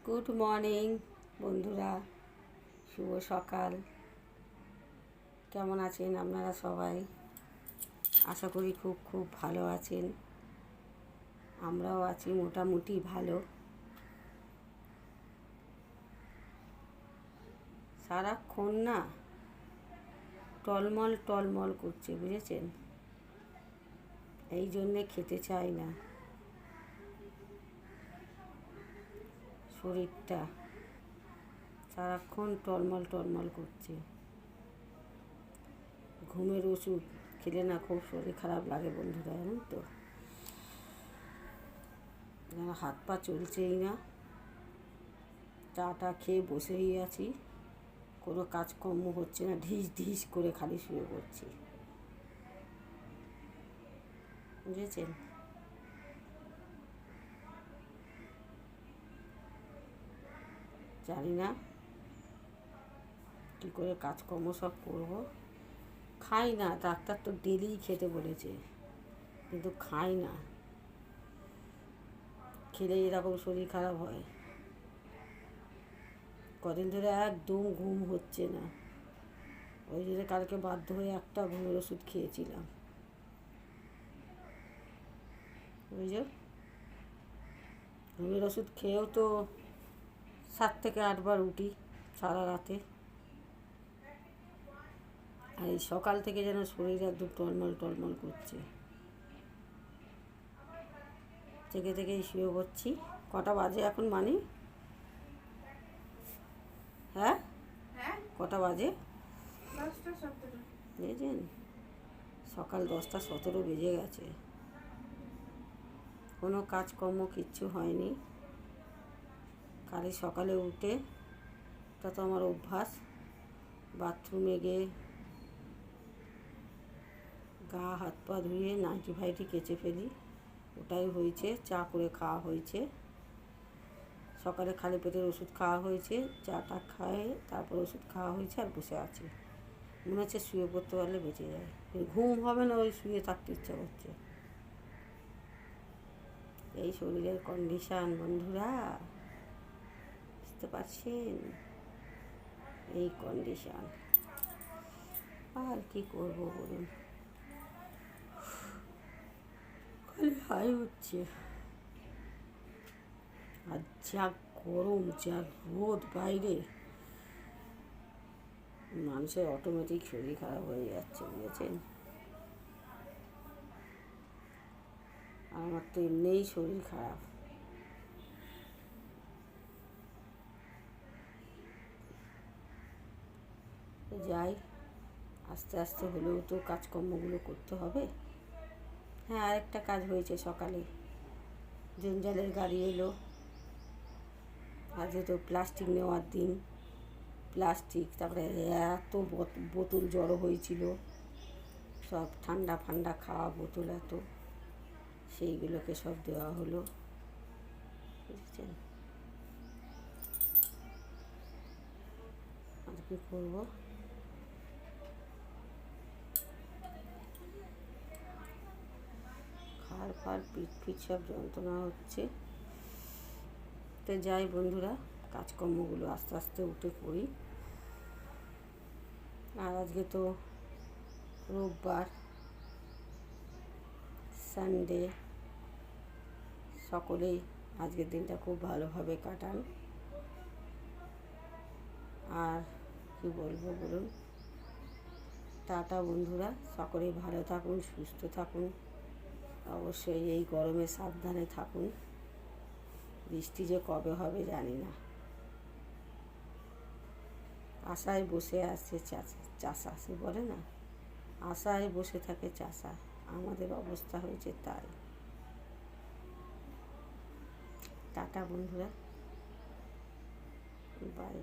Good morning বন্ধুরা, শুভ সকাল। কেমন আছেন আপনারা সবাই? আশা করি খুব খুব ভালো আছেন। আমরাও আছি মোটামুটি ভালো। সারাক্ষণ না টলমল টলমল করছে, বুঝেছেন? এই জন্যে খেতে চাই না। শরীরটা সারাক্ষণ টলমল টলমল করছে। ঘুমের ওষুধ খেলে না খুব শরীর খারাপ লাগে বন্ধুরা, জানেন তো? যেন হাত পা চলছেই না। চাটা খেয়ে বসেই আছি, কোনো কাজকর্ম হচ্ছে না, ঢিস ঢিস করে খালি শুয়ে পড়ছি, বুঝেছেন? জানি না কী করে কাজকর্ম সব করব। খাই না, ডাক্তার তো ডেলি খেতে বলেছে, কিন্তু খাই না। খেলে এরকম শরীর খারাপ হয়। কদিন ধরে একদম ঘুম হচ্ছে না, ওই জন্য কালকে বাধ্য হয়ে একটা ঘুমের ওষুধ খেয়েছিলাম। বুঝলো, ঘুমের ওষুধ খেয়েও তো 7 থেকে 8 বার উঠি সারা রাতে। আর এই সকাল থেকে যেন শরীর একদম টলমল টলমল করছে। থেকে থেকেই শুয়ে পড়ছি। কটা বাজে এখন মানে? হ্যাঁ, কটা বাজে? বুঝেছেন, সকাল 10টা 17 বেজে গেছে। কোনো কাজকর্ম কিচ্ছু হয়নি। খালি সকালে উঠে, তা তো আমার অভ্যাস, বাথরুমে গিয়ে গা হাত পা ধুয়ে নাইটি ফাইটি কেচে ফেলি। ওটাই হয়েছে। চা করে খাওয়া হয়েছে, সকালে খালি পেটের ওষুধ খাওয়া হয়েছে। চাটা খায় তারপর ওষুধ খাওয়া হয়েছে, আর বসে আছি। মনে হচ্ছে শুয়ে পড়তে পারলে বেঁচে যায়, ঘুম হবে না, ওই শুয়ে থাকতে ইচ্ছা করছে। এই শরীরের কন্ডিশান বন্ধুরা, বুঝতে পারছেন? এই কন্ডিশান, আর কি করবো বলুন? খালি হাই হচ্ছে। আর যা গরম, যা রোদ বাইরে, মানুষের অটোমেটিক শরীর খারাপ হয়ে যাচ্ছে, বুঝেছেন? আর আমার তো এমনিই শরীর খারাপ। যাই, আস্তে আস্তে হলেও তো কাজকর্মগুলো করতে হবে। হ্যাঁ, আরেকটা কাজ হয়েছে সকালে। জঞ্জালের গাড়ি এলো। আজকে তো প্লাস্টিক নেওয়ার দিন। প্লাস্টিক, তারপরে এত বোতল জড়ো হয়েছিল, সব ঠান্ডা ফান্ডা খাওয়া বোতল এত, সেইগুলোকে সব দেওয়া হলো, বুঝেছেন? আর কী করবো? খাড় ফাড় পিঠ ফিট সব যন্ত্রণা হচ্ছে। তো যাই বন্ধুরা, কাজকর্মগুলো আস্তে আস্তে উঠে পড়ি। আর আজকে তো রোববার, সানডে। সকলেই আজকের দিনটা খুব ভালোভাবে কাটান। আর কি বলবো বলুন? টাটা বন্ধুরা, সকলেই ভালো থাকুন, সুস্থ থাকুন। অবশ্যই এই গরমে সাবধানে থাকুন। বৃষ্টি যে কবে হবে জানি না। আশায় বসে আছে চাষা, সে বলে না, আশায় বসে থাকে চাষা। আমাদের অবস্থা হয়েছে তাই। টাটা বন্ধুরা, বাই।